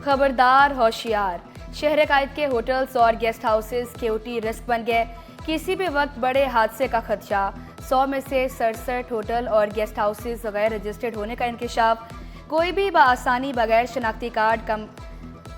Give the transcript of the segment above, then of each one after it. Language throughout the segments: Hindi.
खबरदार होशियार, शहर कायद के होटल्स और गेस्ट हाउसेस सिक्योरिटी रिस्क बन गए। किसी भी वक्त बड़े हादसे का खदशा। 100 में से 67 होटल और गेस्ट हाउसेस गैर रजिस्टर्ड होने का इंकशाफ। कोई भी बआसानी बगैर शनाख्ती कार्ड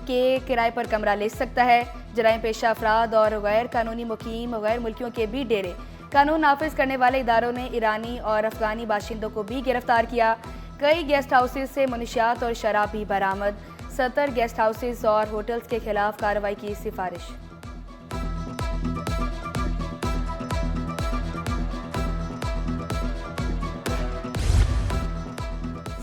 के किराए पर कमरा ले सकता है। जराइम पेशा अफराद और गैर कानूनी मुकीम गैर मुल्कियों के भी डेरे। कानून नाफिज करने वाले इदारों ने ईरानी और अफगानी बाशिंदों को भी गिरफ्तार किया। कई गेस्ट हाउसेज से मुनशियात और शराब भी बरामद। 70 गेस्ट हाउसेज और होटल्स के खिलाफ कार्रवाई की सिफारिश।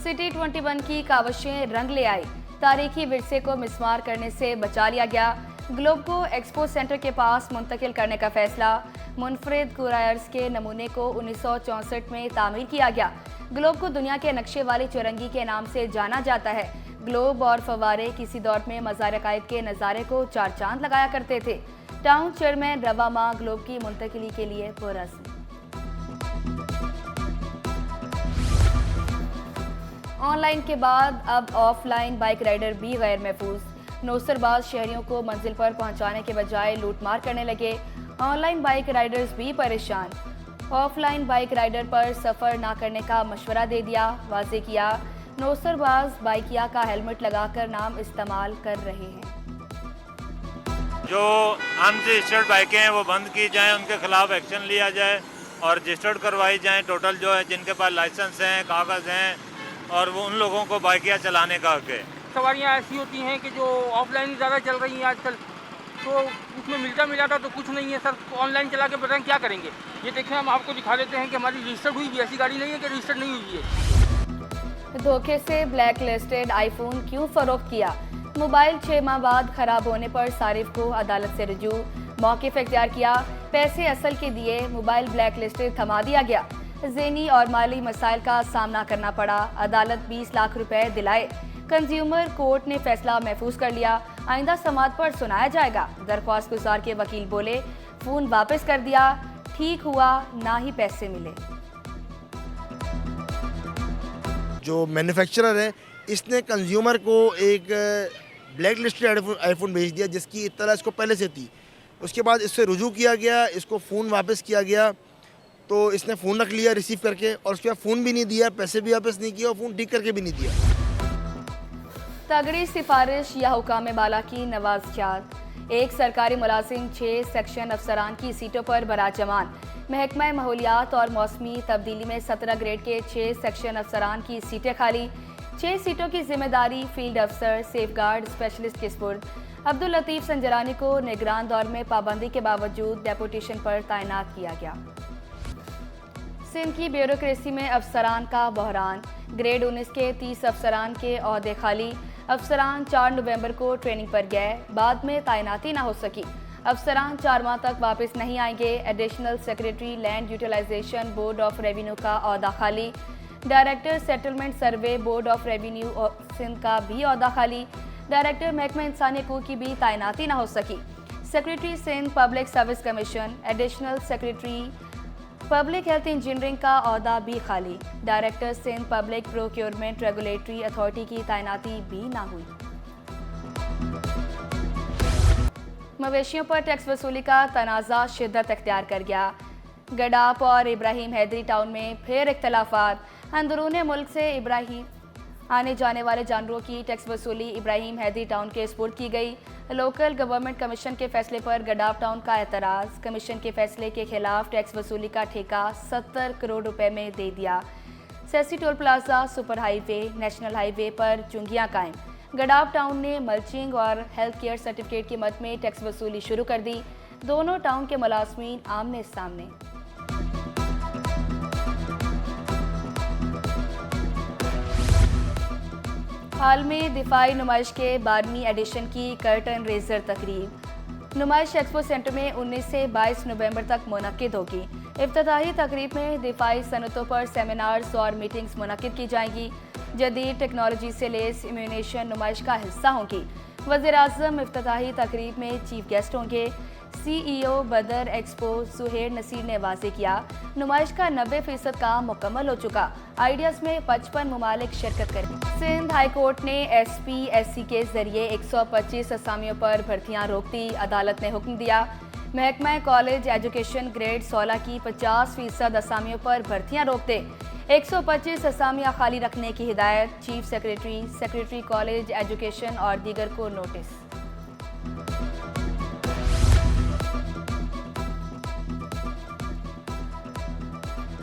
सिटी 21 की कावशें रंग ले आई। तारीखी विरसे को मिसमार करने से बचा लिया गया। ग्लोब को एक्सपो सेंटर के पास मुंतकिल करने का फैसला। मुनफरिद कुरायर्स के नमूने को 1964 में तामीर किया गया। ग्लोब को दुनिया के नक्शे वाली चुरंगी के नाम से जाना जाता है। ग्लोब और फवारे किसी दौर में मज़ार कायद के नज़ारे को चार चांद लगाया करते थे। टाउन चेयरमैन रवा माह ग्लोब की मुंतकिली के लिए पुरस्म। ऑनलाइन के बाद अब ऑफलाइन बाइक राइडर भी गैर महफूज। नौसरबाज शहरियों को मंजिल पर पहुंचाने के बजाय लूटमार करने लगे। ऑनलाइन बाइक राइडर्स भी परेशान। ऑफलाइन बाइक राइडर पर सफ़र ना करने का मशवरा दे दिया। वाजे किया नौसरबाज बाइकिया का हेलमेट लगाकर नाम इस्तेमाल कर रहे हैं। जो अनरजिस्टर्ड बाइकें हैं वो बंद की जाएं, उनके खिलाफ एक्शन लिया जाए और रजिस्टर्ड करवाई जाएं। टोटल जो है जिनके पास लाइसेंस हैं, कागज़ हैं और वो उन लोगों को बाइकियाँ चलाने का हक है। सवारियाँ ऐसी होती हैं कि जो ऑफलाइन ज़्यादा चल रही हैं आजकल, तो उसमें मिलता तो कुछ नहीं है सर। ऑनलाइन चला के बताएं क्या करेंगे। ये देखें, हम आपको दिखा देते हैं कि हमारी रजिस्टर्ड हुई भी, ऐसी गाड़ी नहीं है कि रजिस्टर्ड नहीं हुई है। धोखे से ब्लैक लिस्टेड आईफोन क्यों फरोख्त किया। मोबाइल 6 माह बाद खराब होने पर सारिफ को अदालत से रुजू। मौक़िफ़ इख्तियार किया, पैसे असल के दिए, मोबाइल ब्लैक लिस्टेड थमा दिया गया। ज़हनी और माली मसाइल का सामना करना पड़ा। अदालत 20 लाख रुपए दिलाए। कंज्यूमर कोर्ट ने फैसला महफूज कर लिया। आइंदा समात पर सुनाया जाएगा। दरख्वास्त गुजार के वकील बोले, फ़ोन वापस कर दिया, ठीक हुआ, ना ही पैसे मिले। जो मैन्युफैक्चरर है इसने कंज्यूमर को एक ब्लैक लिस्टेड आईफोन भेज दिया जिसकी इत्तला इसको पहले से थी। उसके बाद इससे रुजू किया गया, इसको फ़ोन वापस किया गया, तो इसने फ़ोन रख लिया रिसीव करके और उसके बाद फ़ोन भी नहीं दिया, पैसे भी वापस नहीं किया और फ़ोन ठीक करके भी नहीं दिया। तगड़ी सिफारिश या हुकाम बाला की नवाज़शात। एक सरकारी मुलाजिम 6 सेक्शन अफसरान की सीटों पर बराजमान। महकमा माहौलियात और मौसमी तब्दीली में 17 ग्रेड के 6 सेक्शन अफसरान की सीटें खाली। 6 सीटों की जिम्मेदारी फील्ड अफसर सेफगार्ड स्पेशलिस्ट के सुपुर्द। अब्दुल लतीफ़ संजरानी को निगरान दौर में पाबंदी के बावजूद डेपुटेशन पर तैनात किया गया। सिंध की ब्यूरोक्रेसी में अफसरान का बहरान। ग्रेड 19 के 30 अफसरान के ओहदे खाली। अफसरान 4 नवंबर को ट्रेनिंग पर गए, बाद में तैनाती ना हो सकी। अफसरान 4 माह तक वापस नहीं आएंगे। Additional secretary land utilisation board of revenue का ओहदा खाली। Director settlement survey board of revenue Sindh का भी ओहदा खाली। डायरेक्टर महकमा इंसानी हकूक़ की भी तैनाती ना हो सकी। Secretary Sindh public service commission, additional secretary public health engineering का ओहदा भी खाली। Director Sindh public procurement regulatory authority की तैनाती भी ना हुई। मवेशियों पर टैक्स वसूली का तनाज़ा शिद्दत इख्तियार कर गया। गडाप और इब्राहिम हैदरी टाउन में फिर इख्तलाफात। अंदरूने मुल्क से इब्राहिम आने जाने वाले जानवरों की टैक्स वसूली इब्राहिम हैदरी टाउन के सुपुर्द की गई। लोकल गवर्नमेंट कमीशन के फैसले पर गडाप टाउन का एतराज़। कमीशन के फैसले के खिलाफ टैक्स वसूली का ठेका 70 करोड़ रुपए में दे दिया। सेसी toll plaza, super highway, national highway पर चुंगियां कायम। गडाप टाउन ने मल्चिंग और हेल्थ केयर सर्टिफिकेट की मद में टैक्स वसूली शुरू कर दी। दोनों टाउन के मुलाजमीन आमने सामने। हाल में दिफाई नुमाइश के 12वीं एडिशन की कर्टन रेजर तकरीब। नुमाइश एक्सपो सेंटर में 19 से 22 नवंबर तक मुनक्किद होगी। इफ्तिताही तकरीब में दिफाई सनतों पर सेमिनार्स और मीटिंग्स मुनक्किद की जाएंगी। जदीद टेक्नोलॉजी से लेस इम्यूनेशन नुमाइश का हिस्सा होंगी। वज़ीर आज़म इफ्तिताही तकरीब में चीफ गेस्ट होंगे। CEO बदर एक्सपो सुहेर नसीर ने वाजे किया, नुमाइश का 90% काम मुकम्मल हो चुका। आइडियाज में 55 ममालिक शिरकत करें। सिंध हाई कोर्ट ने SPSC के जरिए 125 असामियों पर भर्तियां रोक दी। अदालत ने हुक्म दिया महकमा कॉलेज एजुकेशन ग्रेड 16 की 50% असामियों पर भर्तियां रोक दे। 125 असामियां खाली रखने की हिदायत। चीफ सेक्रेटरी कॉलेज एजुकेशन और दीगर को नोटिस।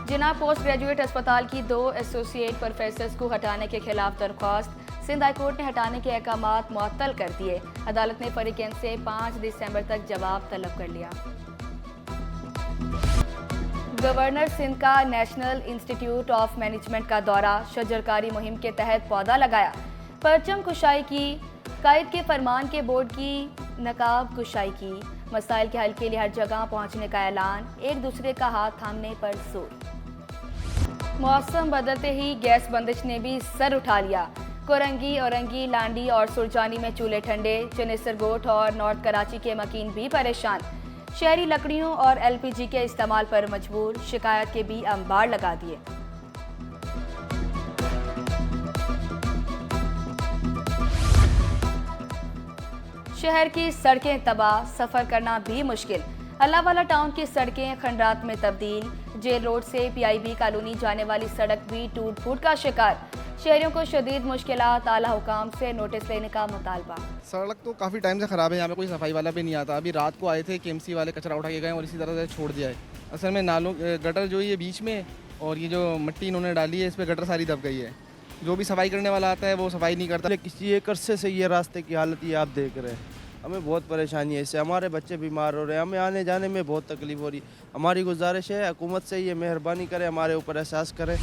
जिना पोस्ट ग्रेजुएट अस्पताल की 2 एसोसिएट प्रोफेसर्स को हटाने के खिलाफ दरख्वास्त। सिंध हाई कोर्ट ने हटाने के अहकामात मुअत्तल कर दिए। अदालत ने फरीकैन से 5 दिसंबर तक जवाब तलब कर लिया। गवर्नर सिंध का नेशनल इंस्टीट्यूट ऑफ मैनेजमेंट का दौरा। शजरकारी मुहिम के तहत पौधा लगाया, परचम कुशाई की, कायद के फरमान के बोर्ड की नकाब कुशाई की। मसाइल के हल के लिए हर जगह पहुंचने का ऐलान। एक दूसरे का हाथ थामने पर जोर। मौसम बदलते ही गैस बंदिश ने भी सर उठा लिया। कोरंगी, औरंगी, लांडी और सुरजानी में चूल्हे ठंडे। चनेसरगोट और नॉर्थ कराची के मकीन भी परेशान। शहरी लकड़ियों और LPG के इस्तेमाल पर मजबूर। शिकायत के भी अंबार लगा दिए। शहर की सड़कें तबाह, सफर करना भी मुश्किल। अल्लाहवाला टाउन की सड़कें खंडात में तब्दील। जेल रोड से PIB कॉलोनी जाने वाली सड़क भी टूट फूट का शिकार। शहरियों को शदीद मुश्किलात। आला हुकाम से नोटिस लेने का मुतालबा। सड़क तो काफ़ी टाइम से ख़राब है, यहाँ पे कोई सफाई वाला भी नहीं आता। अभी रात को आए थे, KMC वाले कचरा उठा के गए और इसी तरह से छोड़ दिया है। असल में नालों गटर जो ये बीच में और ये जो मिट्टी इन्होंने डाली है इस पर गटर सारी दब गई है। जो भी सफाई करने वाला आता है वो सफाई नहीं करता। किसी एक अरसे से ये रास्ते की हालत ये आप देख रहे हैं, हमें बहुत परेशानी है इससे। हमारे बच्चे बीमार हो रहे हैं, हमें आने जाने में बहुत तकलीफ हो रही है। हमारी गुजारिश है हुकूमत से ये मेहरबानी करे, हमारे ऊपर एहसास करे।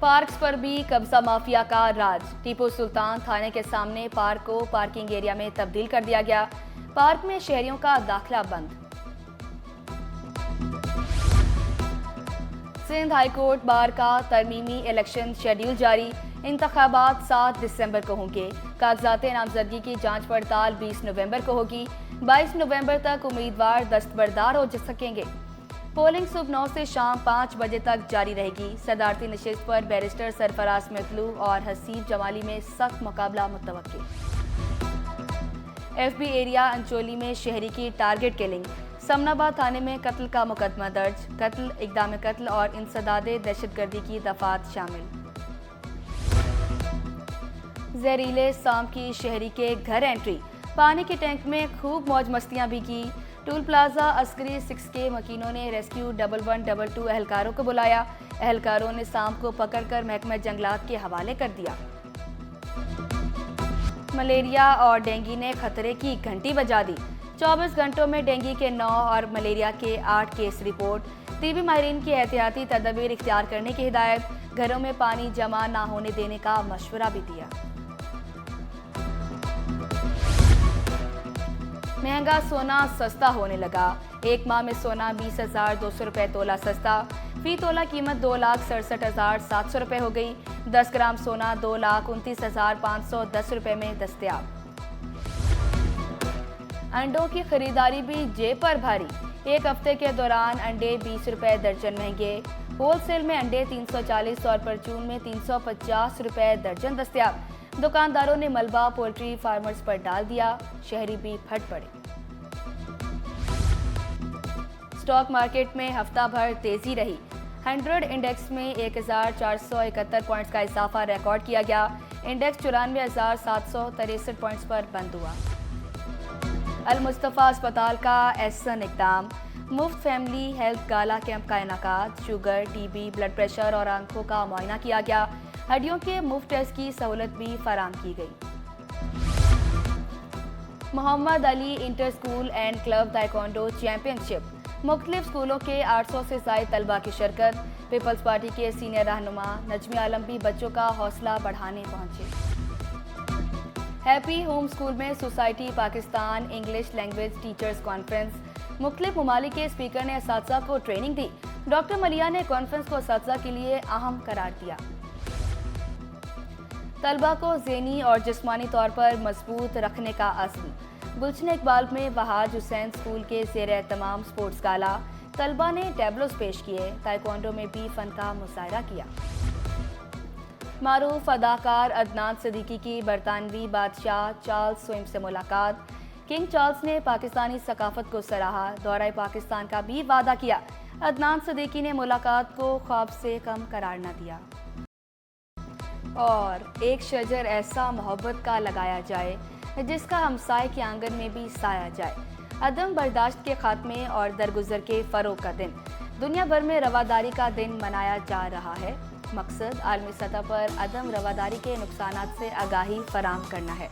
पार्क्स पर भी कब्जा माफिया का राज। टीपू सुल्तान थाने के सामने पार्क को पार्किंग एरिया में तब्दील कर दिया गया। पार्क में शहरियों का दाखिला बंद। सिंध हाई कोर्ट बार का तरमीमी इलेक्शन शेड्यूल जारी। इंतखाबात 7 दिसंबर को होंगे। कागजात नामजदगी की जांच पड़ताल 20 नवंबर को होगी। 22 नवंबर तक उम्मीदवार दस्तबरदार हो सकेंगे। पोलिंग सुबह 9 से शाम 5 बजे तक जारी रहेगी। सदारती नशिस्त पर बैरिस्टर सरफराज मतलू और हसीब जमाली में सख्त मुकाबला मुतवक्किल। FB एरिया अंचोली में शहरी की टारगेट किलिंग। समनाबाद थाने में कत्ल का मुकदमा दर्ज। कत्ल, इक़दाम कत्ल और इंसदादे दहशतगर्दी की दफात शामिल। जहरीले सांप की शहरी के घर एंट्री। पानी के टैंक में खूब मौज मस्तियां भी की। टूल प्लाजा अस्करी 6 के मकीनों ने रेस्क्यू 1112 एहलकारों को बुलाया। एहलकारों ने सांप को पकड़कर महकमा जंगलात के हवाले कर दिया। मलेरिया और डेंगू ने खतरे की घंटी बजा दी। 24 घंटों में डेंगू के 9 और मलेरिया के 8 केस रिपोर्ट। टीबी माहिरीन की एहतियाती तदबीर इख्तियार करने की हिदायत। घरों में पानी जमा ना होने देने का मशवरा भी दिया। महंगा सोना सस्ता होने लगा। एक माह में सोना 20,200 रुपये तोला सस्ता। फी तोला कीमत 2,67,700 रुपये हो गई। 10 ग्राम सोना 2,29,510 रुपये में दस्तयाब। अंडों की खरीदारी भी जेब पर भारी। एक हफ्ते के दौरान अंडे 20 रुपये दर्जन महंगे। होलसेल में अंडे 340 और परचून में 350 रुपये दर्जन दस्तयाब। दुकानदारों ने मलबा पोल्ट्री फार्मर्स पर डाल दिया। शहरी भी फट पड़े। स्टॉक मार्केट में हफ्ता भर तेजी रही। 100 इंडेक्स में 1,471 पॉइंट्स का इजाफा रिकॉर्ड किया गया। इंडेक्स 94,763 पॉइंट्स पर बंद हुआ। अल मुस्तफ़ा अस्पताल का एहसन इक़दाम। मुफ्त फैमिली हेल्थ गाला कैंप का इनेकाद। शुगर, TB, ब्लड प्रेशर और आंखों का मुआयना किया गया। हड्डियों के मुफ्त टेस्ट की सहूलत भी फराम की गई। Mohammad Ali inter school and club taekwondo championship. मुख्तलिफ स्कूलों के 800 से ज़ायद तलबा की शिरकत। पीपल्स पार्टी के सीनियर रहनुमा नजमी आलम भी बच्चों का हौसला बढ़ाने पहुंचे। हैप्पी होम स्कूल में society Pakistan English language teachers conference. मुख्तलिफ ममालिक के स्पीकर ने असातिज़ा को ट्रेनिंग दी। डॉक्टर मलिया ने कॉन्फ्रेंस को असातिज़ा के लिए अहम करार दिया। तलबा को ज़हनी और जिस्मानी तौर पर मजबूत रखने का अज़्म। गुलशन इकबाल में वहाज हुसैन स्कूल के ज़ेर-ए-तमाम स्पोर्ट्स गाला तलबा ने टैबलोस पेश किए। ताइक्वांडो में भी फ़न का मुजाहरा किया। मारूफ अदाकार अदनान सिद्दीकी की बरतानवी बादशाह चार्ल्स स्विम से मुलाकात। किंग चार्ल्स ने पाकिस्तानी सकाफत को सराहा, दौरा पाकिस्तान का भी वादा किया। अदनान सिद्दीकी ने मुलाकात को ख्वाब से कम करार न दिया। और एक शजर ऐसा मोहब्बत का लगाया जाए जिसका हमसाए के आंगन में भी साया जाए। अदम बर्दाश्त के खात्मे और दरगुजर के फ़रोग का दिन। दुनिया भर में रवादारी का दिन मनाया जा रहा है। मकसद आलमी सतह पर अदम रवादारी के नुकसानात से आगाही फराहम करना है।